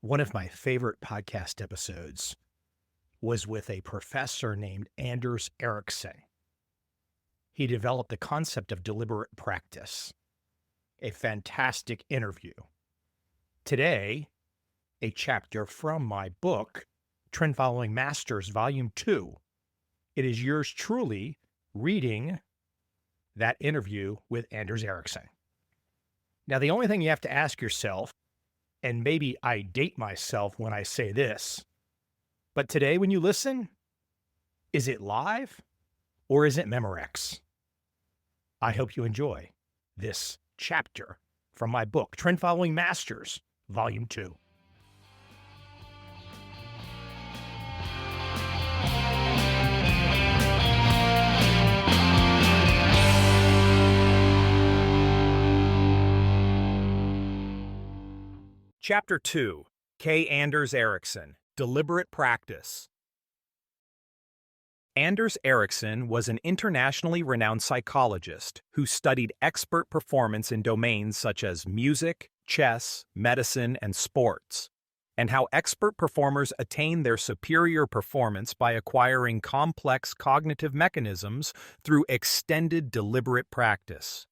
One of my favorite podcast episodes was with a professor named Anders Ericsson. He developed the concept of deliberate practice. A fantastic interview. Today, a chapter from my book, Trend Following Masters, Volume 2. It is yours truly reading that interview with Anders Ericsson. Now, the only thing you have to ask yourself, and maybe I date myself when I say this, but today when you listen, is it live or is it Memorex? I hope you enjoy this chapter from my book, Trend Following Masters, Volume 2. Chapter 2, K. Anders Ericsson, Deliberate Practice. Anders Ericsson was an internationally renowned psychologist who studied expert performance in domains such as music, chess, medicine, and sports, and how expert performers attain their superior performance by acquiring complex cognitive mechanisms through extended deliberate practice.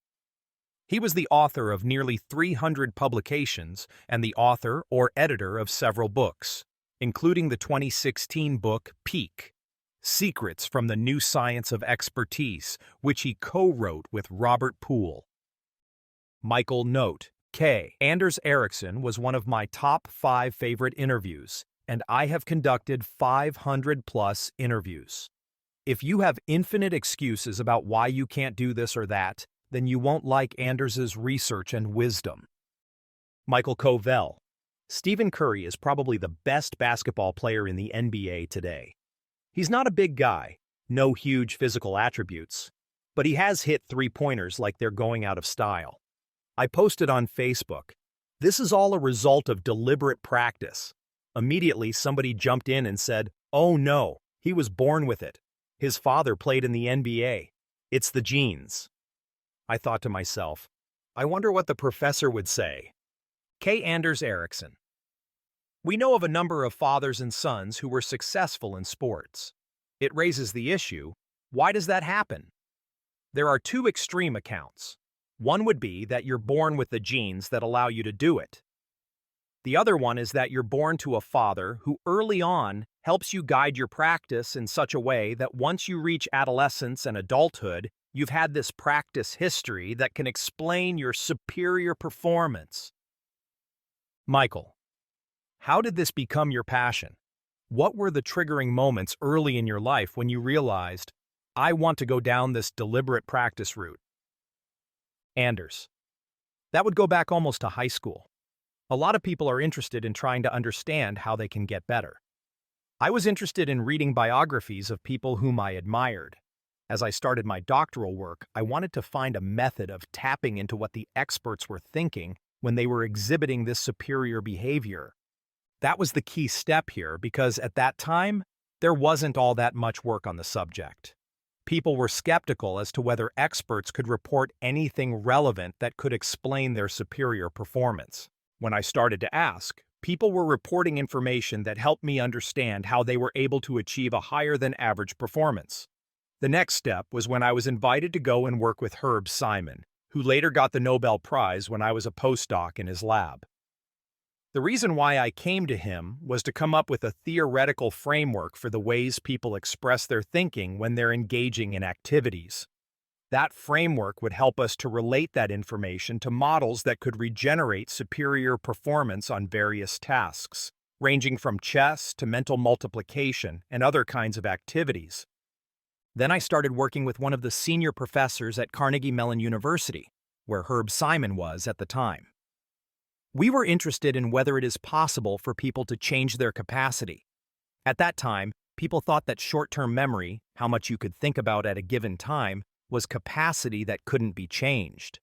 He was the author of nearly 300 publications and the author or editor of several books, including the 2016 book Peak: Secrets from the New Science of Expertise, which he co-wrote with Robert Poole. Michael Note, K. Anders Ericsson was one of my top 5 favorite interviews, and I have conducted 500+ interviews. If you have infinite excuses about why you can't do this or that, then you won't like Anders's research and wisdom. Michael Covel. Stephen Curry is probably the best basketball player in the NBA today. He's not a big guy, no huge physical attributes, but he has hit three-pointers like they're going out of style. I posted on Facebook, "This is all a result of deliberate practice." Immediately, somebody jumped in and said, "Oh no, he was born with it. His father played in the NBA. It's the genes." I thought to myself, I wonder what the professor would say. K. Anders Ericsson. We know of a number of fathers and sons who were successful in sports. It raises the issue, why does that happen? There are two extreme accounts. One would be that you're born with the genes that allow you to do it. The other one is that you're born to a father who early on helps you guide your practice in such a way that once you reach adolescence and adulthood, you've had this practice history that can explain your superior performance. Michael, how did this become your passion? What were the triggering moments early in your life when you realized, I want to go down this deliberate practice route? Anders, that would go back almost to high school. A lot of people are interested in trying to understand how they can get better. I was interested in reading biographies of people whom I admired. As I started my doctoral work, I wanted to find a method of tapping into what the experts were thinking when they were exhibiting this superior behavior. That was the key step here because at that time, there wasn't all that much work on the subject. People were skeptical as to whether experts could report anything relevant that could explain their superior performance. When I started to ask, people were reporting information that helped me understand how they were able to achieve a higher than average performance. The next step was when I was invited to go and work with Herb Simon, who later got the Nobel Prize when I was a postdoc in his lab. The reason why I came to him was to come up with a theoretical framework for the ways people express their thinking when they're engaging in activities. That framework would help us to relate that information to models that could regenerate superior performance on various tasks, ranging from chess to mental multiplication and other kinds of activities. Then I started working with one of the senior professors at Carnegie Mellon University, where Herb Simon was at the time. We were interested in whether it is possible for people to change their capacity. At that time, people thought that short-term memory, how much you could think about at a given time, was capacity that couldn't be changed.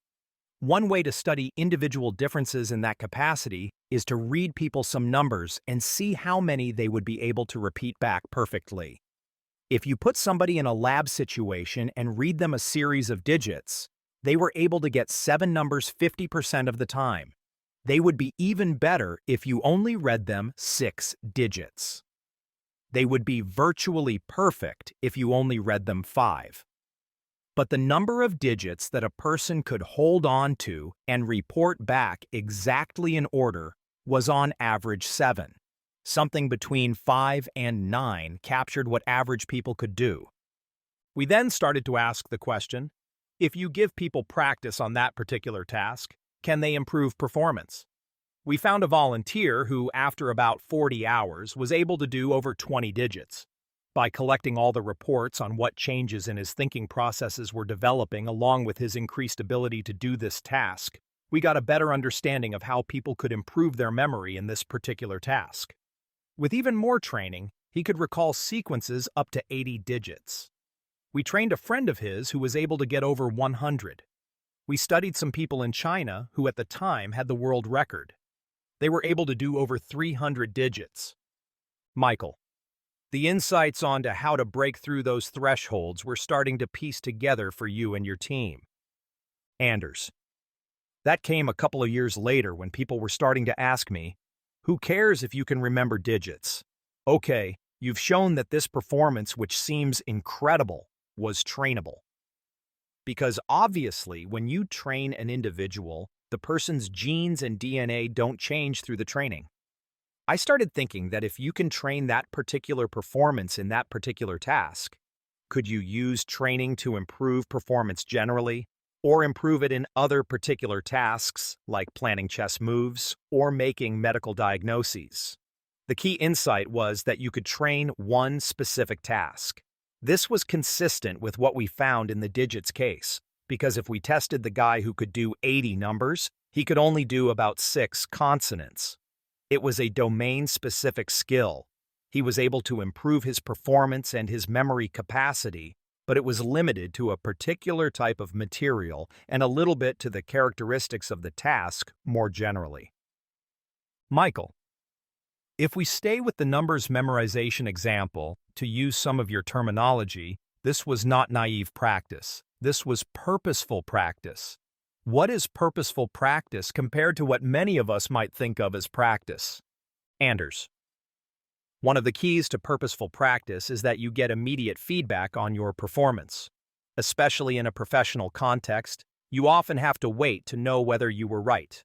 One way to study individual differences in that capacity is to read people some numbers and see how many they would be able to repeat back perfectly. If you put somebody in a lab situation and read them a series of digits, they were able to get 7 numbers 50% of the time. They would be even better if you only read them 6 digits. They would be virtually perfect if you only read them 5. But the number of digits that a person could hold on to and report back exactly in order was on average 7. Something between 5 and 9 captured what average people could do. We then started to ask the question, if you give people practice on that particular task, can they improve performance? We found a volunteer who, after about 40 hours, was able to do over 20 digits. By collecting all the reports on what changes in his thinking processes were developing along with his increased ability to do this task, we got a better understanding of how people could improve their memory in this particular task. With even more training, he could recall sequences up to 80 digits. We trained a friend of his who was able to get over 100. We studied some people in China who at the time had the world record. They were able to do over 300 digits. Michael, the insights onto how to break through those thresholds we're starting to piece together for you and your team. Anders, that came a couple of years later when people were starting to ask me, who cares if you can remember digits? Okay, you've shown that this performance, which seems incredible, was trainable. Because obviously, when you train an individual, the person's genes and DNA don't change through the training. I started thinking that if you can train that particular performance in that particular task, could you use training to improve performance generally, or improve it in other particular tasks, like planning chess moves or making medical diagnoses? The key insight was that you could train one specific task. This was consistent with what we found in the digits case, because if we tested the guy who could do 80 numbers, he could only do about 6 consonants. It was a domain-specific skill. He was able to improve his performance and his memory capacity, but it was limited to a particular type of material and a little bit to the characteristics of the task more generally. Michael, if we stay with the numbers memorization example, to use some of your terminology, this was not naive practice. This was purposeful practice. What is purposeful practice compared to what many of us might think of as practice? Anders, one of the keys to purposeful practice is that you get immediate feedback on your performance. Especially in a professional context, you often have to wait to know whether you were right.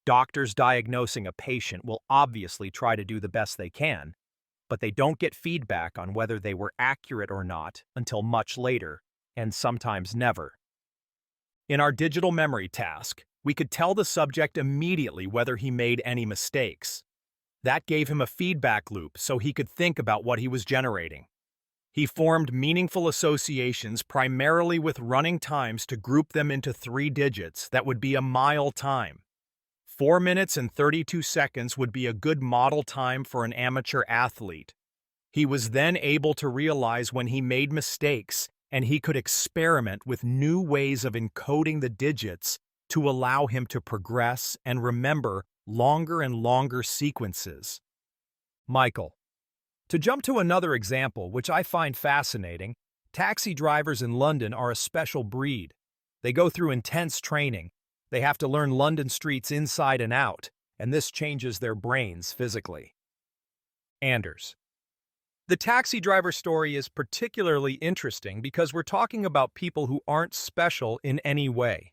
Doctors diagnosing a patient will obviously try to do the best they can, but they don't get feedback on whether they were accurate or not until much later, and sometimes never. In our digital memory task, we could tell the subject immediately whether he made any mistakes. That gave him a feedback loop so he could think about what he was generating. He formed meaningful associations primarily with running times to group them into 3 digits that would be a mile time. 4 minutes and 32 seconds would be a good model time for an amateur athlete. He was then able to realize when he made mistakes, and he could experiment with new ways of encoding the digits to allow him to progress and remember longer and longer sequences. Michael, to jump to another example, which I find fascinating, taxi drivers in London are a special breed. They go through intense training. They have to learn London streets inside and out, and this changes their brains physically. Anders, the taxi driver story is particularly interesting because we're talking about people who aren't special in any way.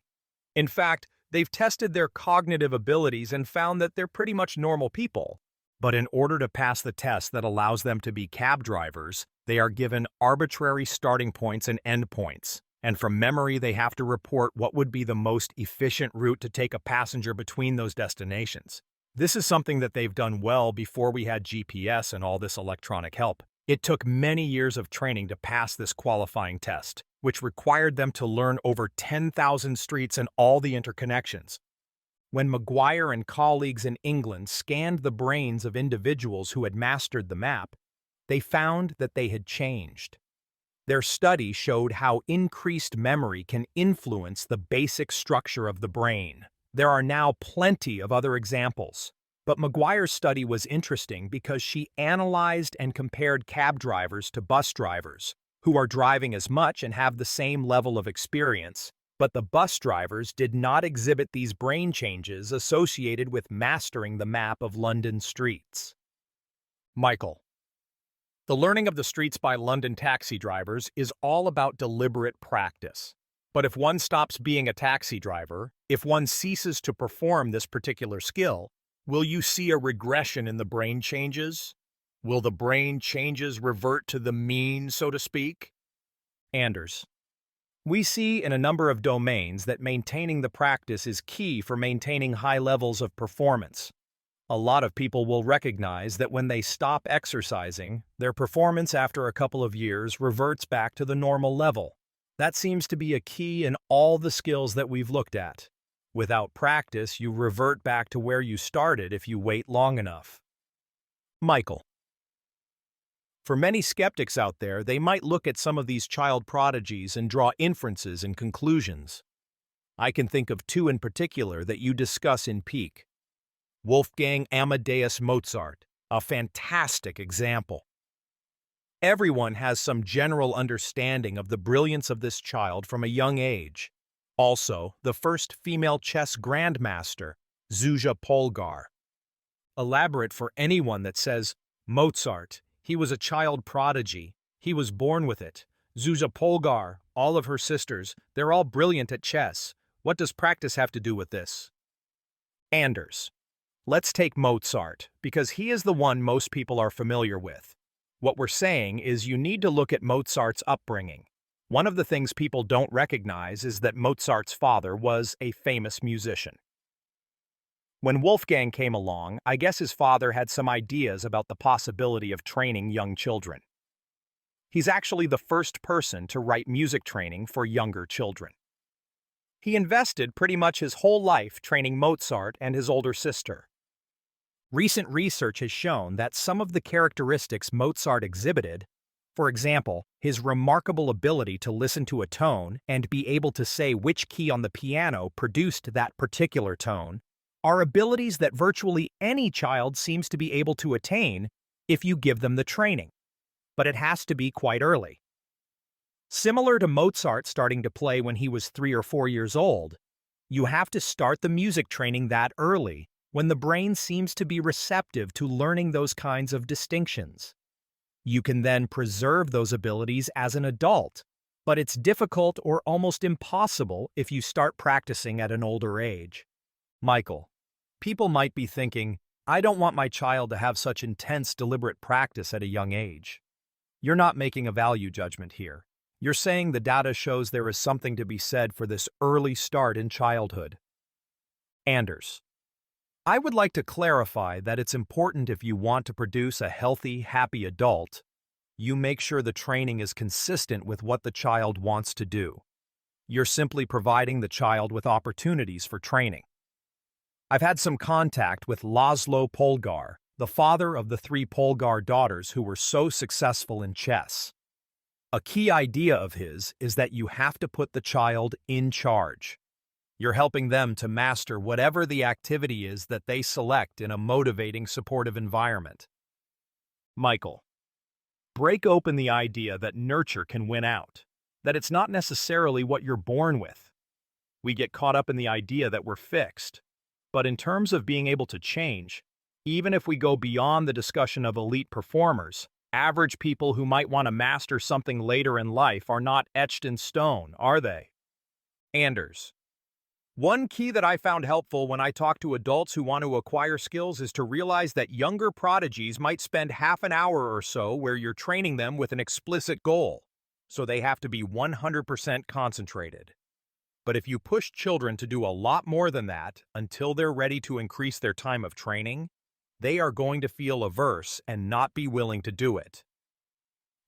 In fact, they've tested their cognitive abilities and found that they're pretty much normal people. But in order to pass the test that allows them to be cab drivers, they are given arbitrary starting points and end points. And from memory, they have to report what would be the most efficient route to take a passenger between those destinations. This is something that they've done well before we had GPS and all this electronic help. It took many years of training to pass this qualifying test, which required them to learn over 10,000 streets and all the interconnections. When Maguire and colleagues in England scanned the brains of individuals who had mastered the map, they found that they had changed. Their study showed how increased memory can influence the basic structure of the brain. There are now plenty of other examples, but Maguire's study was interesting because she analyzed and compared cab drivers to bus drivers, who are driving as much and have the same level of experience, But the bus drivers did not exhibit these brain changes associated with mastering the map of London streets. Michael. The learning of the streets by London taxi drivers is all about deliberate practice. But if one stops being a taxi driver, if one ceases to perform this particular skill, will you see a regression in the brain changes? Will the brain changes revert to the mean, so to speak? Anders. We see in a number of domains that maintaining the practice is key for maintaining high levels of performance. A lot of people will recognize that when they stop exercising, their performance after a couple of years reverts back to the normal level. That seems to be a key in all the skills that we've looked at. Without practice, you revert back to where you started if you wait long enough. Michael. For many skeptics out there, they might look at some of these child prodigies and draw inferences and conclusions. I can think of two in particular that you discuss in Peak. Wolfgang Amadeus Mozart, a fantastic example. Everyone has some general understanding of the brilliance of this child from a young age. Also, the first female chess grandmaster, Zsuzsa Polgar. Elaborate for anyone that says, Mozart, he was a child prodigy, he was born with it. Zsuzsa Polgar, all of her sisters, they're all brilliant at chess. What does practice have to do with this? Anders. Let's take Mozart, because he is the one most people are familiar with. What we're saying is you need to look at Mozart's upbringing. One of the things people don't recognize is that Mozart's father was a famous musician. When Wolfgang came along, I guess his father had some ideas about the possibility of training young children. He's actually the first person to write music training for younger children. He invested pretty much his whole life training Mozart and his older sister. Recent research has shown that some of the characteristics Mozart exhibited, for example, his remarkable ability to listen to a tone and be able to say which key on the piano produced that particular tone, are abilities that virtually any child seems to be able to attain if you give them the training. But it has to be quite early. Similar to Mozart starting to play when he was 3 or 4 years old, you have to start the music training that early, when the brain seems to be receptive to learning those kinds of distinctions. You can then preserve those abilities as an adult, but it's difficult or almost impossible if you start practicing at an older age. Michael, people might be thinking, I don't want my child to have such intense, deliberate practice at a young age. You're not making a value judgment here. You're saying the data shows there is something to be said for this early start in childhood. Anders. I would like to clarify that it's important if you want to produce a healthy, happy adult, you make sure the training is consistent with what the child wants to do. You're simply providing the child with opportunities for training. I've had some contact with Laszlo Polgar, the father of the 3 Polgar daughters who were so successful in chess. A key idea of his is that you have to put the child in charge. You're helping them to master whatever the activity is that they select in a motivating, supportive environment. Michael. Break open the idea that nurture can win out, that it's not necessarily what you're born with. We get caught up in the idea that we're fixed. But in terms of being able to change, even if we go beyond the discussion of elite performers, average people who might want to master something later in life are not etched in stone, are they? Anders. One key that I found helpful when I talk to adults who want to acquire skills is to realize that younger prodigies might spend half an hour or so where you're training them with an explicit goal, so they have to be 100% concentrated. But if you push children to do a lot more than that until they're ready to increase their time of training, they are going to feel averse and not be willing to do it.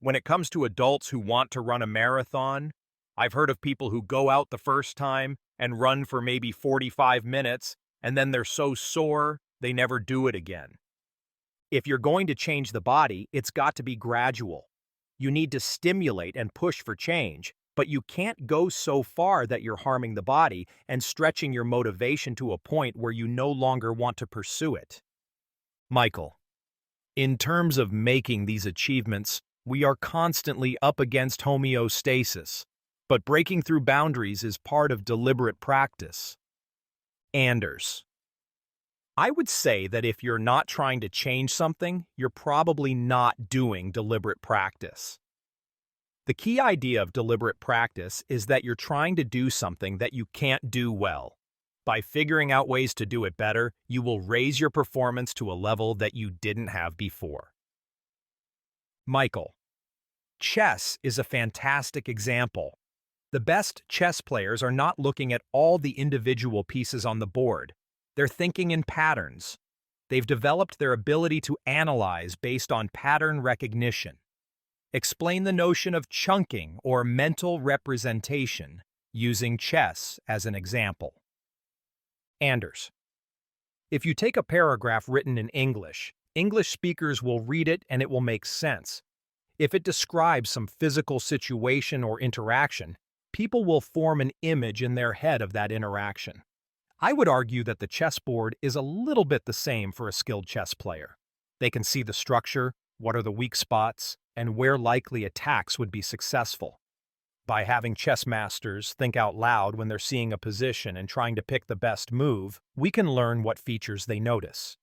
When it comes to adults who want to run a marathon, I've heard of people who go out the first time and run for maybe 45 minutes, and then they're so sore, they never do it again. If you're going to change the body, it's got to be gradual. You need to stimulate and push for change, but you can't go so far that you're harming the body and stretching your motivation to a point where you no longer want to pursue it. Michael, in terms of making these achievements, we are constantly up against homeostasis. but breaking through boundaries is part of deliberate practice. Anders. I would say that if you're not trying to change something, you're probably not doing deliberate practice. The key idea of deliberate practice is that you're trying to do something that you can't do well. By figuring out ways to do it better, you will raise your performance to a level that you didn't have before. Michael. Chess is a fantastic example. The best chess players are not looking at all the individual pieces on the board. They're thinking in patterns. They've developed their ability to analyze based on pattern recognition. Explain the notion of chunking or mental representation using chess as an example. Anders. If you take a paragraph written in English, English speakers will read it and it will make sense. If it describes some physical situation or interaction, people will form an image in their head of that interaction. I would argue that the chessboard is a little bit the same for a skilled chess player. They can see the structure, what are the weak spots, and where likely attacks would be successful. By having chess masters think out loud when they're seeing a position and trying to pick the best move, we can learn what features they notice.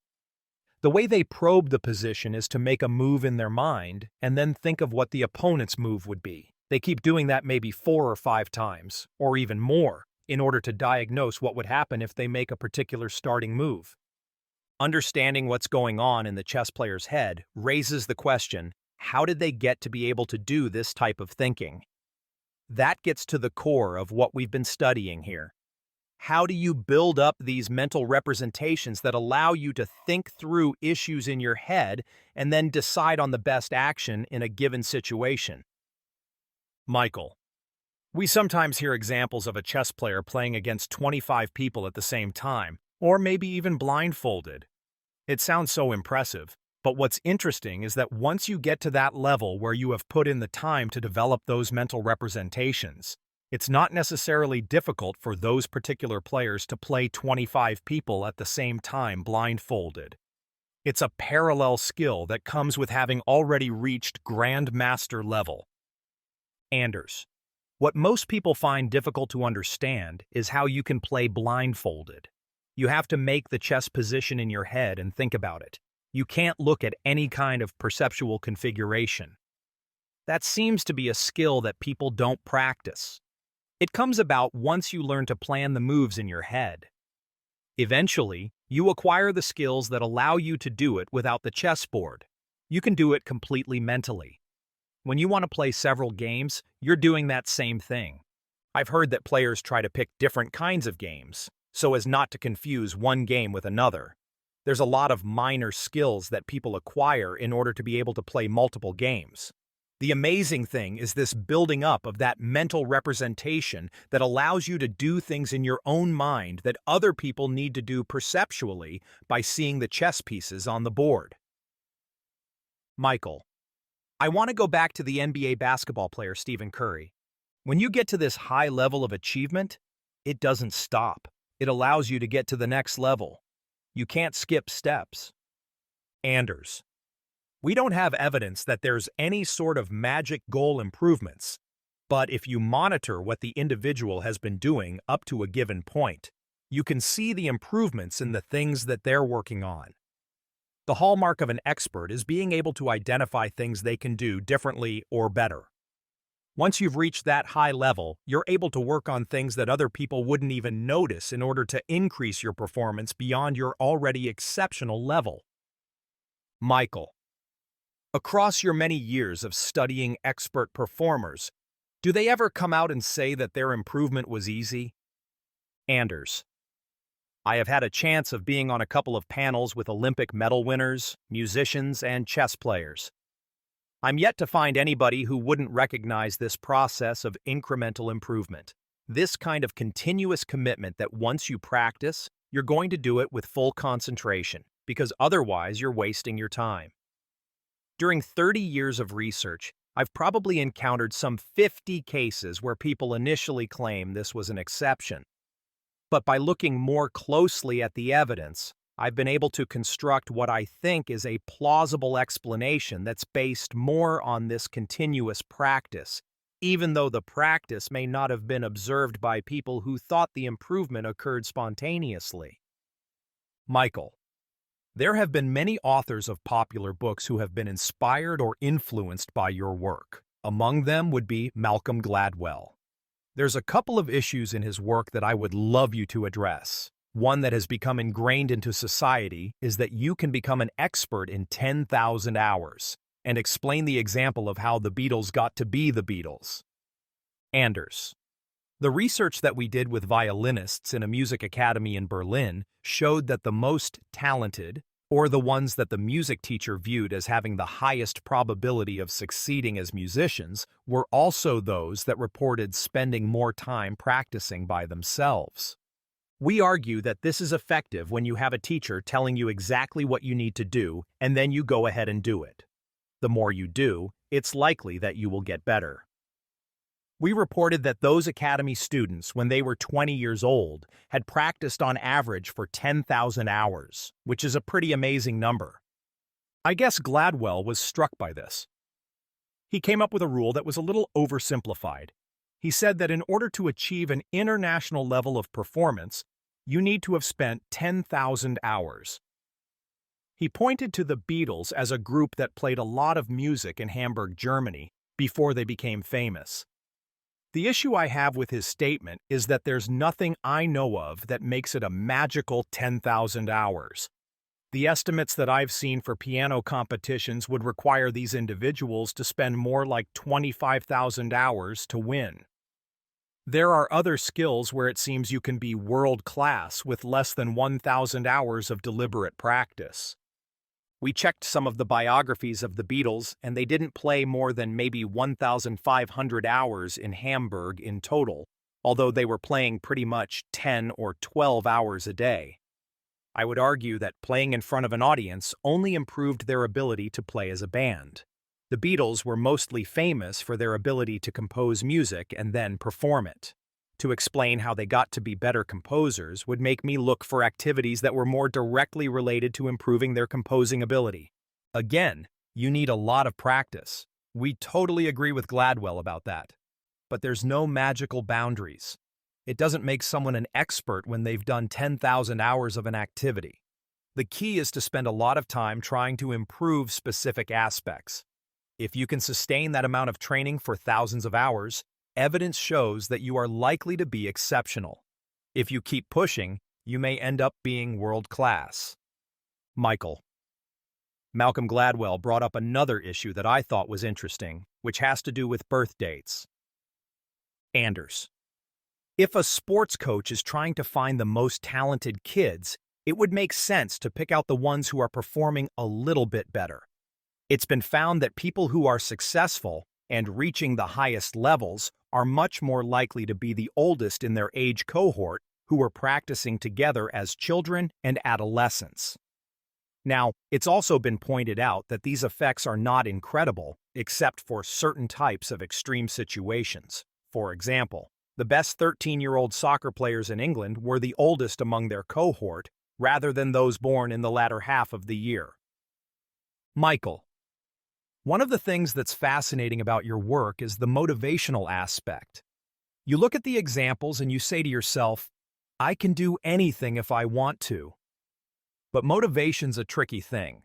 The way they probe the position is to make a move in their mind and then think of what the opponent's move would be. They keep doing that maybe 4 or 5 times, or even more, in order to diagnose what would happen if they make a particular starting move. Understanding what's going on in the chess player's head raises the question, how did they get to be able to do this type of thinking? That gets to the core of what we've been studying here. How do you build up these mental representations that allow you to think through issues in your head and then decide on the best action in a given situation? Michael. We sometimes hear examples of a chess player playing against 25 people at the same time, or maybe even blindfolded. It sounds so impressive, but what's interesting is that once you get to that level where you have put in the time to develop those mental representations, it's not necessarily difficult for those particular players to play 25 people at the same time blindfolded. It's a parallel skill that comes with having already reached grandmaster level. Anders. What most people find difficult to understand is how you can play blindfolded. You have to make the chess position in your head and think about it. You can't look at any kind of perceptual configuration. That seems to be a skill that people don't practice. It comes about once you learn to plan the moves in your head. Eventually, you acquire the skills that allow you to do it without the chessboard. You can do it completely mentally. When you want to play several games, you're doing that same thing. I've heard that players try to pick different kinds of games, so as not to confuse one game with another. There's a lot of minor skills that people acquire in order to be able to play multiple games. The amazing thing is this building up of that mental representation that allows you to do things in your own mind that other people need to do perceptually by seeing the chess pieces on the board. Michael. I want to go back to the NBA basketball player Stephen Curry. When you get to this high level of achievement, it doesn't stop. It allows you to get to the next level. You can't skip steps. Anders. We don't have evidence that there's any sort of magic goal improvements, but if you monitor what the individual has been doing up to a given point, you can see the improvements in the things that they're working on. The hallmark of an expert is being able to identify things they can do differently or better. Once you've reached that high level, you're able to work on things that other people wouldn't even notice in order to increase your performance beyond your already exceptional level. Michael. Across your many years of studying expert performers, do they ever come out and say that their improvement was easy? Anders. I have had a chance of being on a couple of panels with Olympic medal winners, musicians, and chess players. I'm yet to find anybody who wouldn't recognize this process of incremental improvement. This kind of continuous commitment that once you practice, you're going to do it with full concentration, because otherwise you're wasting your time. During 30 years of research, I've probably encountered some 50 cases where people initially claim this was an exception. But by looking more closely at the evidence, I've been able to construct what I think is a plausible explanation that's based more on this continuous practice, even though the practice may not have been observed by people who thought the improvement occurred spontaneously. Michael, there have been many authors of popular books who have been inspired or influenced by your work. Among them would be Malcolm Gladwell. There's a couple of issues in his work that I would love you to address. One that has become ingrained into society is that you can become an expert in 10,000 hours and explain the example of how the Beatles got to be the Beatles. Anders, the research that we did with violinists in a music academy in Berlin showed that the most talented, or the ones that the music teacher viewed as having the highest probability of succeeding as musicians, were also those that reported spending more time practicing by themselves. We argue that this is effective when you have a teacher telling you exactly what you need to do, and then you go ahead and do it. The more you do, it's likely that you will get better. We reported that those academy students, when they were 20 years old, had practiced on average for 10,000 hours, which is a pretty amazing number. I guess Gladwell was struck by this. He came up with a rule that was a little oversimplified. He said that in order to achieve an international level of performance, you need to have spent 10,000 hours. He pointed to the Beatles as a group that played a lot of music in Hamburg, Germany, before they became famous. The issue I have with his statement is that there's nothing I know of that makes it a magical 10,000 hours. The estimates that I've seen for piano competitions would require these individuals to spend more like 25,000 hours to win. There are other skills where it seems you can be world-class with less than 1,000 hours of deliberate practice. We checked some of the biographies of the Beatles, and they didn't play more than maybe 1,500 hours in Hamburg in total, although they were playing pretty much 10 or 12 hours a day. I would argue that playing in front of an audience only improved their ability to play as a band. The Beatles were mostly famous for their ability to compose music and then perform it. To explain how they got to be better composers would make me look for activities that were more directly related to improving their composing ability. Again, you need a lot of practice. We totally agree with Gladwell about that. But there's no magical boundaries. It doesn't make someone an expert when they've done 10,000 hours of an activity. The key is to spend a lot of time trying to improve specific aspects. If you can sustain that amount of training for thousands of hours, evidence shows that you are likely to be exceptional. If you keep pushing, you may end up being world-class. Michael. Malcolm Gladwell brought up another issue that I thought was interesting, which has to do with birth dates. Anders. If a sports coach is trying to find the most talented kids, it would make sense to pick out the ones who are performing a little bit better. It's been found that people who are successful and reaching the highest levels are much more likely to be the oldest in their age cohort who were practicing together as children and adolescents. Now, it's also been pointed out that these effects are not incredible except for certain types of extreme situations. For example, the best 13-year-old soccer players in England were the oldest among their cohort rather than those born in the latter half of the year. Michael. One of the things that's fascinating about your work is the motivational aspect. You look at the examples and you say to yourself, I can do anything if I want to. But motivation's a tricky thing.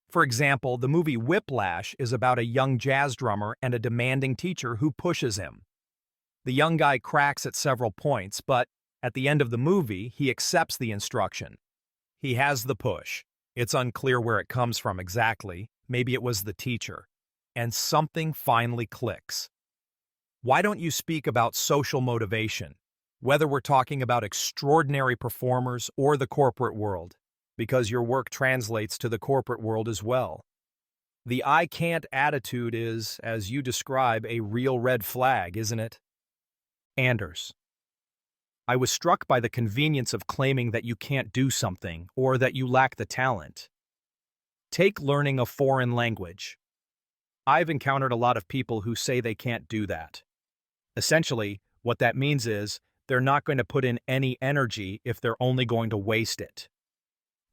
For example, the movie Whiplash is about a young jazz drummer and a demanding teacher who pushes him. The young guy cracks at several points, but at the end of the movie, he accepts the instruction. He has the push. It's unclear where it comes from exactly. Maybe it was the teacher. And something finally clicks. Why don't you speak about social motivation, whether we're talking about extraordinary performers or the corporate world, because your work translates to the corporate world as well. The I can't attitude is, as you describe, a real red flag, isn't it? Anders. I was struck by the convenience of claiming that you can't do something or that you lack the talent. Take learning a foreign language. I've encountered a lot of people who say they can't do that. Essentially, what that means is they're not going to put in any energy if they're only going to waste it.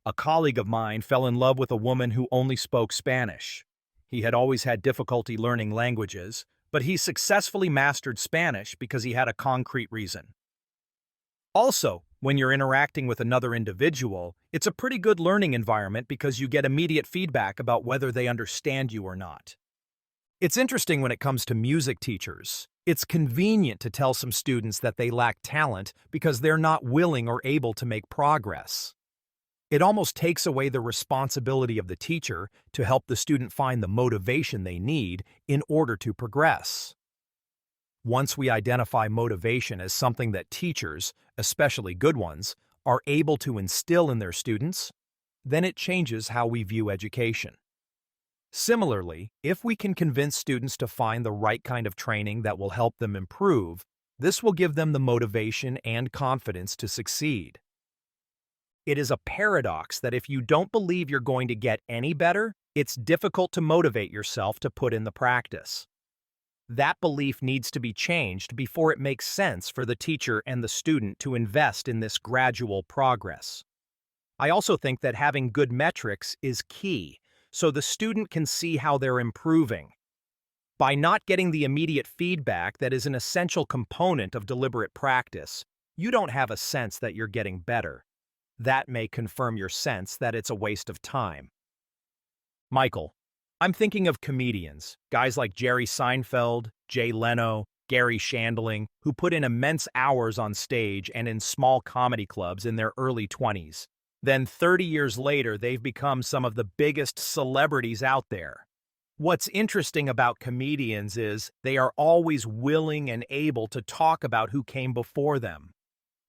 A colleague of mine fell in love with a woman who only spoke Spanish. He had always had difficulty learning languages, but he successfully mastered Spanish because he had a concrete reason. Also, when you're interacting with another individual, it's a pretty good learning environment because you get immediate feedback about whether they understand you or not. It's interesting when it comes to music teachers. It's convenient to tell some students that they lack talent because they're not willing or able to make progress. It almost takes away the responsibility of the teacher to help the student find the motivation they need in order to progress. Once we identify motivation as something that teachers, especially good ones, are able to instill in their students, then it changes how we view education. Similarly, if we can convince students to find the right kind of training that will help them improve, this will give them the motivation and confidence to succeed. It is a paradox that if you don't believe you're going to get any better, it's difficult to motivate yourself to put in the practice. That belief needs to be changed before it makes sense for the teacher and the student to invest in this gradual progress. I also think that having good metrics is key, so the student can see how they're improving. By not getting the immediate feedback that is an essential component of deliberate practice, you don't have a sense that you're getting better. That may confirm your sense that it's a waste of time. Michael, I'm thinking of comedians, guys like Jerry Seinfeld, Jay Leno, Gary Shandling, who put in immense hours on stage and in small comedy clubs in their early 20s. Then 30 years later, they've become some of the biggest celebrities out there. What's interesting about comedians is they are always willing and able to talk about who came before them.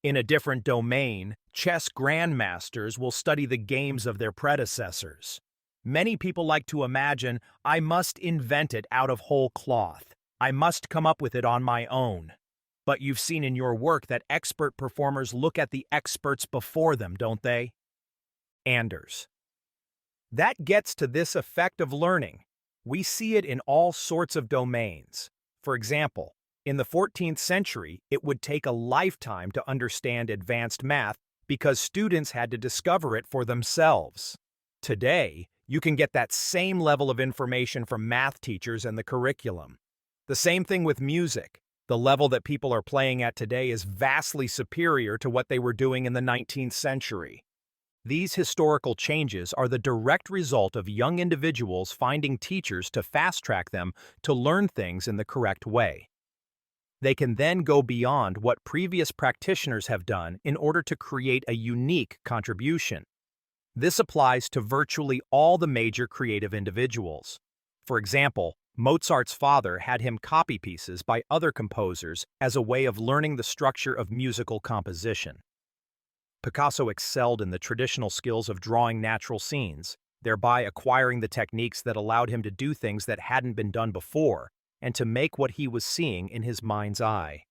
In a different domain, chess grandmasters will study the games of their predecessors. Many people like to imagine, I must invent it out of whole cloth. I must come up with it on my own. But you've seen in your work that expert performers look at the experts before them, don't they? Anders. That gets to this effect of learning. We see it in all sorts of domains. For example, in the 14th century, it would take a lifetime to understand advanced math because students had to discover it for themselves. Today, you can get that same level of information from math teachers and the curriculum. The same thing with music. The level that people are playing at today is vastly superior to what they were doing in the 19th century. These historical changes are the direct result of young individuals finding teachers to fast-track them to learn things in the correct way. They can then go beyond what previous practitioners have done in order to create a unique contribution. This applies to virtually all the major creative individuals. For example, Mozart's father had him copy pieces by other composers as a way of learning the structure of musical composition. Picasso excelled in the traditional skills of drawing natural scenes, thereby acquiring the techniques that allowed him to do things that hadn't been done before, and to make what he was seeing in his mind's eye.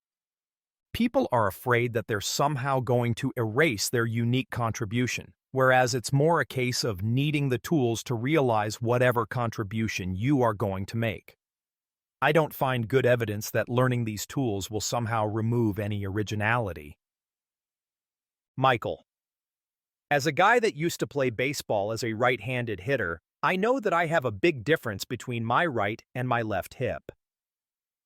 People are afraid that they're somehow going to erase their unique contribution, whereas it's more a case of needing the tools to realize whatever contribution you are going to make. I don't find good evidence that learning these tools will somehow remove any originality. Michael. As a guy that used to play baseball as a right-handed hitter, I know that I have a big difference between my right and my left hip.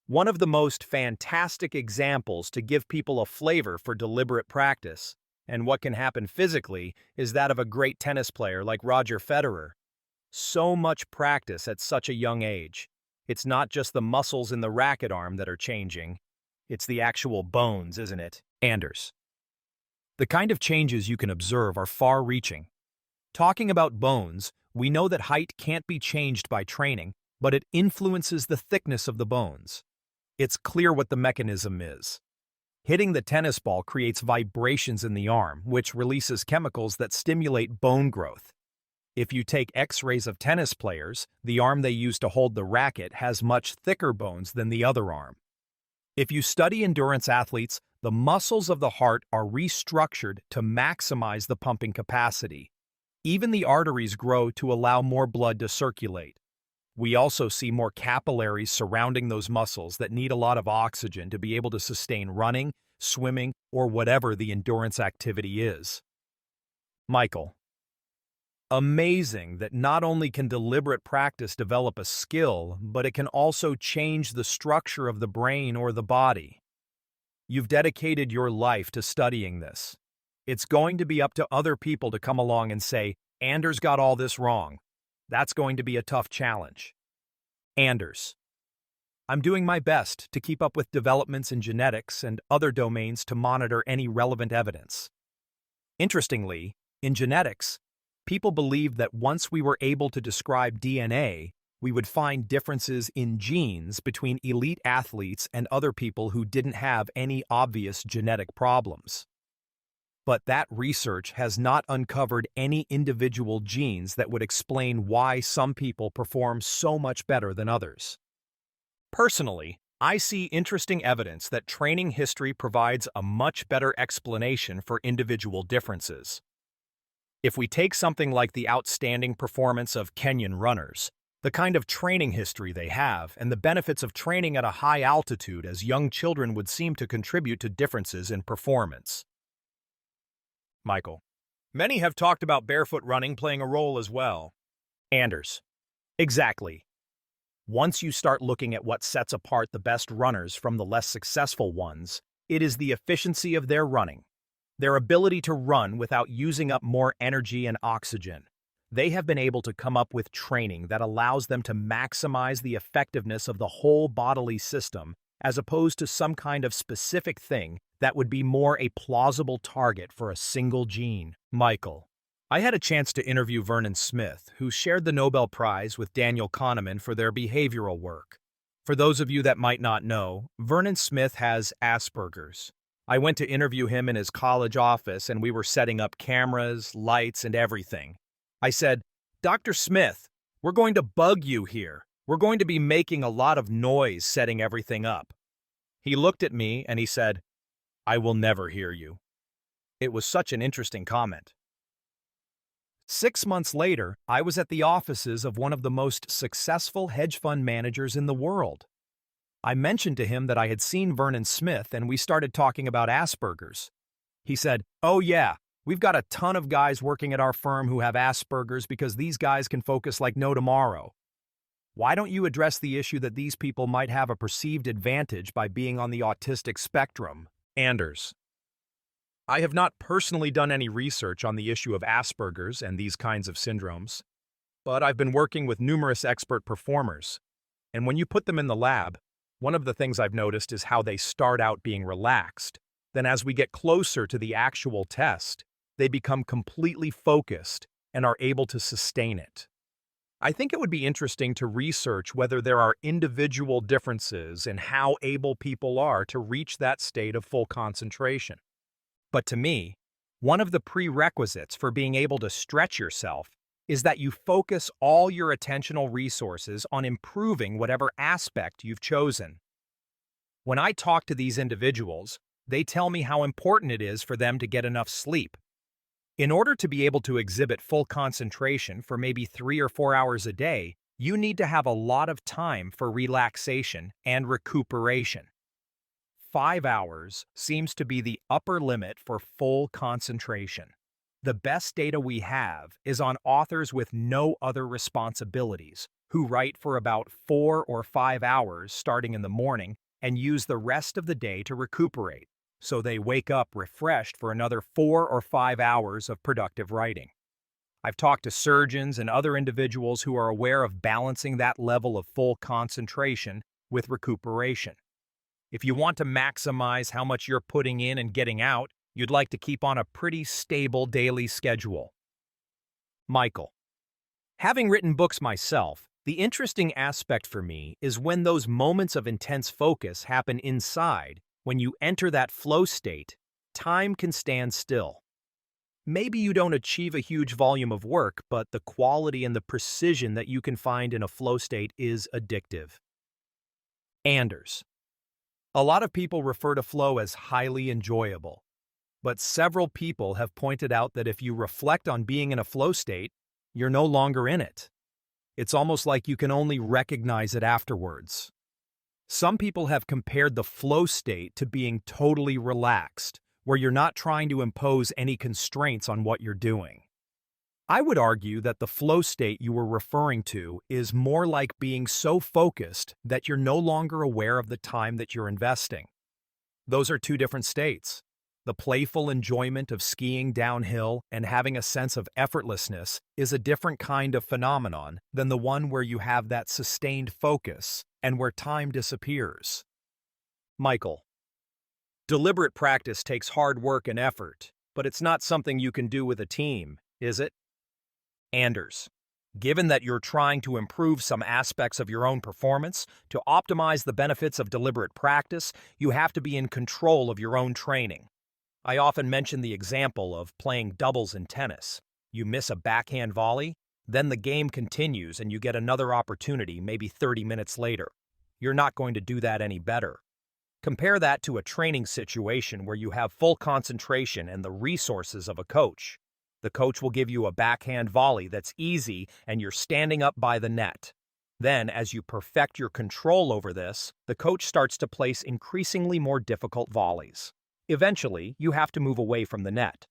One of the most fantastic examples to give people a flavor for deliberate practice and what can happen physically is that of a great tennis player like Roger Federer. So much practice at such a young age. It's not just the muscles in the racket arm that are changing. It's the actual bones, isn't it? Anders. The kind of changes you can observe are far-reaching. Talking about bones, we know that height can't be changed by training, but it influences the thickness of the bones. It's clear what the mechanism is. Hitting the tennis ball creates vibrations in the arm, which releases chemicals that stimulate bone growth. If you take X-rays of tennis players, the arm they use to hold the racket has much thicker bones than the other arm. If you study endurance athletes, the muscles of the heart are restructured to maximize the pumping capacity. Even the arteries grow to allow more blood to circulate. We also see more capillaries surrounding those muscles that need a lot of oxygen to be able to sustain running, swimming, or whatever the endurance activity is. Michael. Amazing that not only can deliberate practice develop a skill, but it can also change the structure of the brain or the body. You've dedicated your life to studying this. It's going to be up to other people to come along and say, Anders got all this wrong. That's going to be a tough challenge. Anders. I'm doing my best to keep up with developments in genetics and other domains to monitor any relevant evidence. Interestingly, in genetics, people believed that once we were able to describe DNA, we would find differences in genes between elite athletes and other people who didn't have any obvious genetic problems. But that research has not uncovered any individual genes that would explain why some people perform so much better than others. Personally, I see interesting evidence that training history provides a much better explanation for individual differences. If we take something like the outstanding performance of Kenyan runners, the kind of training history they have, and the benefits of training at a high altitude as young children would seem to contribute to differences in performance. Michael. Many have talked about barefoot running playing a role as well. Anders. Exactly. Once you start looking at what sets apart the best runners from the less successful ones, it is the efficiency of their running, their ability to run without using up more energy and oxygen. They have been able to come up with training that allows them to maximize the effectiveness of the whole bodily system as opposed to some kind of specific thing that would be more a plausible target for a single gene. Michael. I had a chance to interview Vernon Smith, who shared the Nobel Prize with Daniel Kahneman for their behavioral work. For those of you that might not know, Vernon Smith has Asperger's. I went to interview him in his college office and we were setting up cameras, lights, and everything. I said, Dr. Smith, we're going to bug you here. We're going to be making a lot of noise setting everything up. He looked at me and he said, I will never hear you. It was such an interesting comment. 6 months later, I was at the offices of one of the most successful hedge fund managers in the world. I mentioned to him that I had seen Vernon Smith and we started talking about Asperger's. He said, oh yeah, we've got a ton of guys working at our firm who have Asperger's because these guys can focus like no tomorrow. Why don't you address the issue that these people might have a perceived advantage by being on the autistic spectrum? Anders. I have not personally done any research on the issue of Asperger's and these kinds of syndromes, but I've been working with numerous expert performers, and when you put them in the lab, one of the things I've noticed is how they start out being relaxed. Then as we get closer to the actual test, they become completely focused and are able to sustain it. I think it would be interesting to research whether there are individual differences in how able people are to reach that state of full concentration. But to me, one of the prerequisites for being able to stretch yourself is that you focus all your attentional resources on improving whatever aspect you've chosen. When I talk to these individuals, they tell me how important it is for them to get enough sleep. In order to be able to exhibit full concentration for maybe 3 or 4 hours a day, you need to have a lot of time for relaxation and recuperation. 5 hours seems to be the upper limit for full concentration. The best data we have is on authors with no other responsibilities, who write for about 4 or 5 hours starting in the morning and use the rest of the day to recuperate, so they wake up refreshed for another 4 or 5 hours of productive writing. I've talked to surgeons and other individuals who are aware of balancing that level of full concentration with recuperation. If you want to maximize how much you're putting in and getting out, you'd like to keep on a pretty stable daily schedule. Michael. Having written books myself, the interesting aspect for me is when those moments of intense focus happen inside. When you enter that flow state, time can stand still. Maybe you don't achieve a huge volume of work, but the quality and the precision that you can find in a flow state is addictive. Anders. A lot of people refer to flow as highly enjoyable, but several people have pointed out that if you reflect on being in a flow state, you're no longer in it. It's almost like you can only recognize it afterwards. Some people have compared the flow state to being totally relaxed, where you're not trying to impose any constraints on what you're doing. I would argue that the flow state you were referring to is more like being so focused that you're no longer aware of the time that you're investing. Those are two different states. The playful enjoyment of skiing downhill and having a sense of effortlessness is a different kind of phenomenon than the one where you have that sustained focus and where time disappears. Michael, deliberate practice takes hard work and effort, but it's not something you can do with a team, is it? Anders, given that you're trying to improve some aspects of your own performance, to optimize the benefits of deliberate practice, you have to be in control of your own training. I often mention the example of playing doubles in tennis. You miss a backhand volley, then the game continues and you get another opportunity maybe 30 minutes later. You're not going to do that any better. Compare that to a training situation where you have full concentration and the resources of a coach. The coach will give you a backhand volley that's easy and you're standing up by the net. Then, as you perfect your control over this, the coach starts to place increasingly more difficult volleys. Eventually, you have to move away from the net.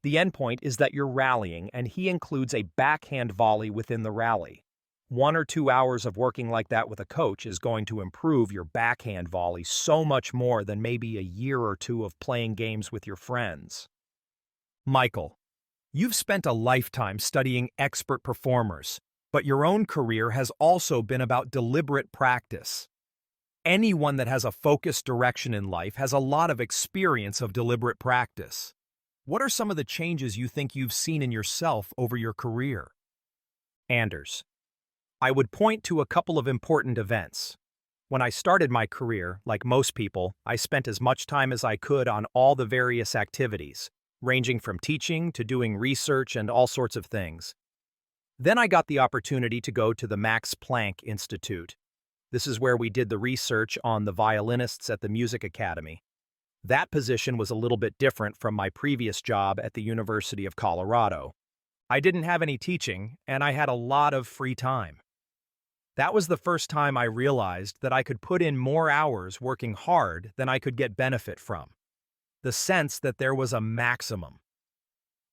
The endpoint is that you're rallying, and he includes a backhand volley within the rally. 1 or 2 hours of working like that with a coach is going to improve your backhand volley so much more than maybe a year or two of playing games with your friends. Michael, you've spent a lifetime studying expert performers, but your own career has also been about deliberate practice. Anyone that has a focused direction in life has a lot of experience of deliberate practice. What are some of the changes you think you've seen in yourself over your career? Anders, I would point to a couple of important events. When I started my career, like most people, I spent as much time as I could on all the various activities, ranging from teaching to doing research and all sorts of things. Then I got the opportunity to go to the Max Planck Institute. This is where we did the research on the violinists at the Music Academy. That position was a little bit different from my previous job at the University of Colorado. I didn't have any teaching, and I had a lot of free time. That was the first time I realized that I could put in more hours working hard than I could get benefit from. The sense that there was a maximum.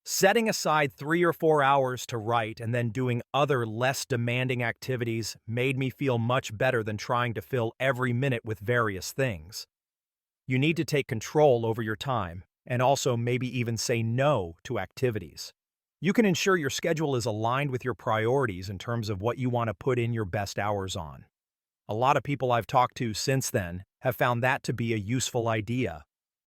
Setting aside 3 or 4 hours to write and then doing other less demanding activities made me feel much better than trying to fill every minute with various things. You need to take control over your time and also maybe even say no to activities. You can ensure your schedule is aligned with your priorities in terms of what you want to put in your best hours on. A lot of people I've talked to since then have found that to be a useful idea.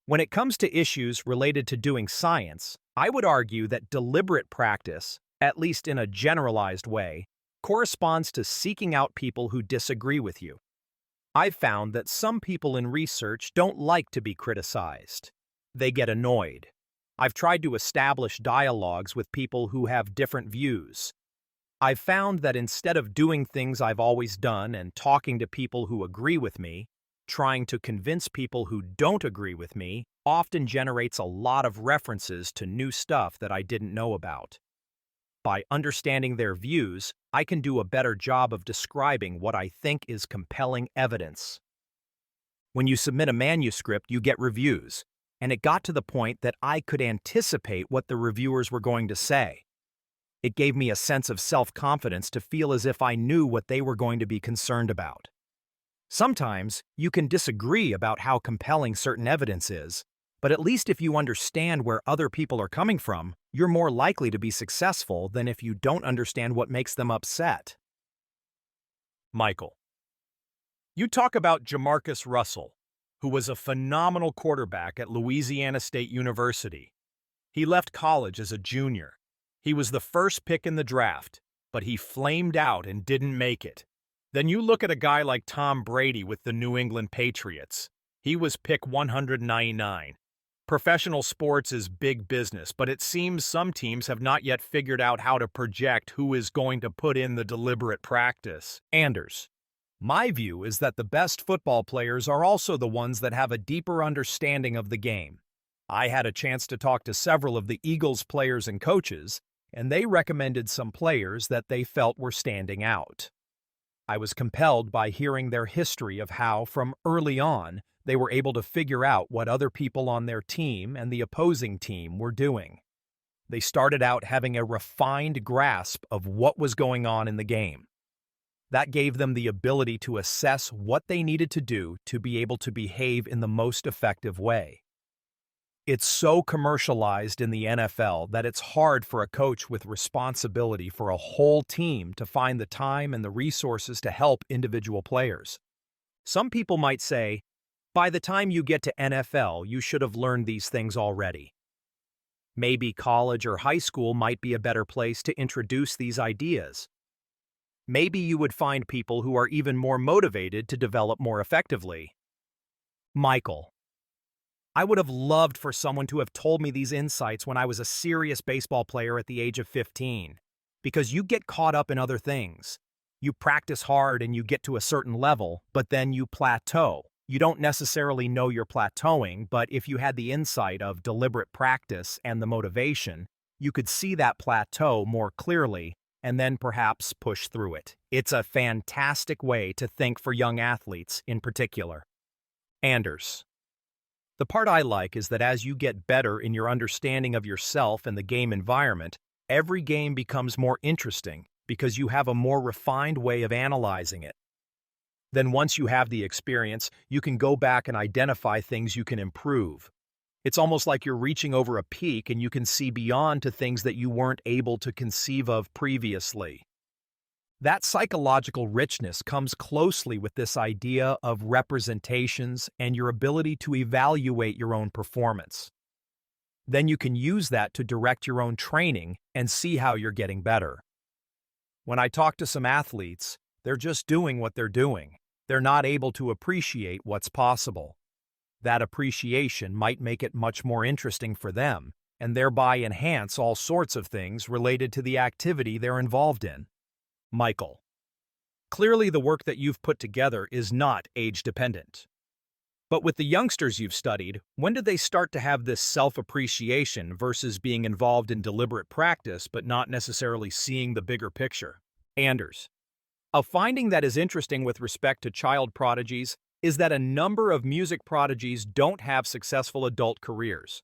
When it comes to issues related to doing science, I would argue that deliberate practice, at least in a generalized way, corresponds to seeking out people who disagree with you. I've found that some people in research don't like to be criticized. They get annoyed. I've tried to establish dialogues with people who have different views. I've found that instead of doing things I've always done and talking to people who agree with me, trying to convince people who don't agree with me often generates a lot of references to new stuff that I didn't know about. By understanding their views, I can do a better job of describing what I think is compelling evidence. When you submit a manuscript, you get reviews, and it got to the point that I could anticipate what the reviewers were going to say. It gave me a sense of self-confidence to feel as if I knew what they were going to be concerned about. Sometimes you can disagree about how compelling certain evidence is, but at least if you understand where other people are coming from, you're more likely to be successful than if you don't understand what makes them upset. Michael, you talk about Jamarcus Russell, who was a phenomenal quarterback at Louisiana State University. He left college as a junior. He was the first pick in the draft, but he flamed out and didn't make it. Then you look at a guy like Tom Brady with the New England Patriots. He was pick 199. Professional sports is big business, but it seems some teams have not yet figured out how to project who is going to put in the deliberate practice. Anders, my view is that the best football players are also the ones that have a deeper understanding of the game. I had a chance to talk to several of the Eagles players and coaches, and they recommended some players that they felt were standing out. I was compelled by hearing their history of how, from early on, they were able to figure out what other people on their team and the opposing team were doing. They started out having a refined grasp of what was going on in the game. That gave them the ability to assess what they needed to do to be able to behave in the most effective way. It's so commercialized in the NFL that it's hard for a coach with responsibility for a whole team to find the time and the resources to help individual players. Some people might say, by the time you get to NFL, you should have learned these things already. Maybe college or high school might be a better place to introduce these ideas. Maybe you would find people who are even more motivated to develop more effectively. Michael, I would have loved for someone to have told me these insights when I was a serious baseball player at the age of 15, because you get caught up in other things. You practice hard and you get to a certain level, but then you plateau. You don't necessarily know you're plateauing, but if you had the insight of deliberate practice and the motivation, you could see that plateau more clearly and then perhaps push through it. It's a fantastic way to think for young athletes in particular. Anders. The part I like is that as you get better in your understanding of yourself and the game environment, every game becomes more interesting because you have a more refined way of analyzing it. Then once you have the experience, you can go back and identify things you can improve. It's almost like you're reaching over a peak and you can see beyond to things that you weren't able to conceive of previously. That psychological richness comes closely with this idea of representations and your ability to evaluate your own performance. Then you can use that to direct your own training and see how you're getting better. When I talk to some athletes, they're just doing what they're doing. They're not able to appreciate what's possible. That appreciation might make it much more interesting for them, and thereby enhance all sorts of things related to the activity they're involved in. Michael. Clearly the work that you've put together is not age-dependent. But with the youngsters you've studied, when did they start to have this self-appreciation versus being involved in deliberate practice but not necessarily seeing the bigger picture? Anders. A finding that is interesting with respect to child prodigies is that a number of music prodigies don't have successful adult careers.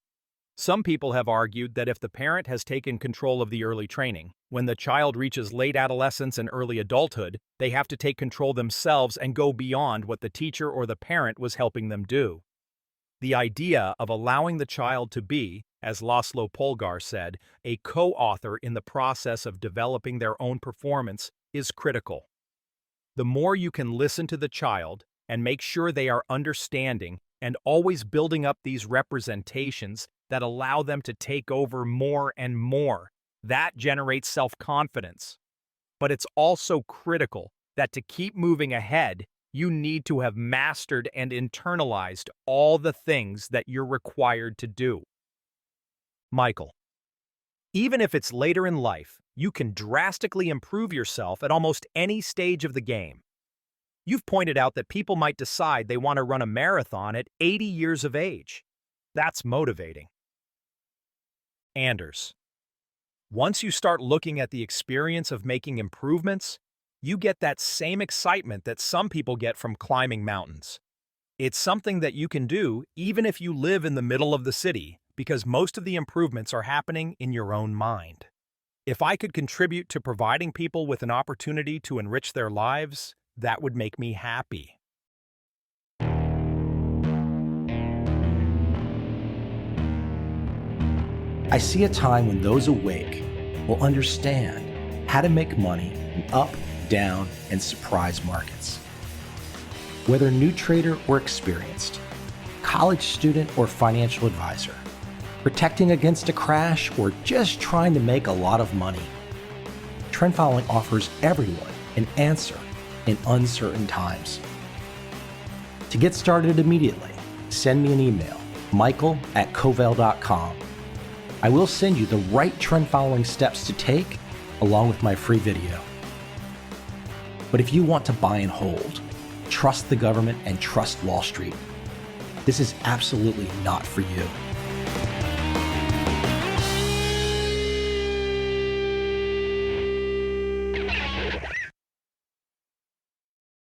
Some people have argued that if the parent has taken control of the early training, when the child reaches late adolescence and early adulthood, they have to take control themselves and go beyond what the teacher or the parent was helping them do. The idea of allowing the child to be, as Laszlo Polgar said, a co-author in the process of developing their own performance is critical. The more you can listen to the child and make sure they are understanding and always building up these representations that allow them to take over more and more, that generates self-confidence. But it's also critical that to keep moving ahead, you need to have mastered and internalized all the things that you're required to do. Michael. Even if it's later in life, you can drastically improve yourself at almost any stage of the game. You've pointed out that people might decide they want to run a marathon at 80 years of age. That's motivating. Anders. Once you start looking at the experience of making improvements, you get that same excitement that some people get from climbing mountains. It's something that you can do even if you live in the middle of the city, because most of the improvements are happening in your own mind. If I could contribute to providing people with an opportunity to enrich their lives, that would make me happy. I see a time when those awake will understand how to make money in up, down, and surprise markets. Whether new trader or experienced, college student or financial advisor, protecting against a crash or just trying to make a lot of money, trend following offers everyone an answer in uncertain times. To get started immediately, send me an email, michael@covel.com. I will send you the right trend following steps to take along with my free video. But if you want to buy and hold, trust the government and trust Wall Street, this is absolutely not for you.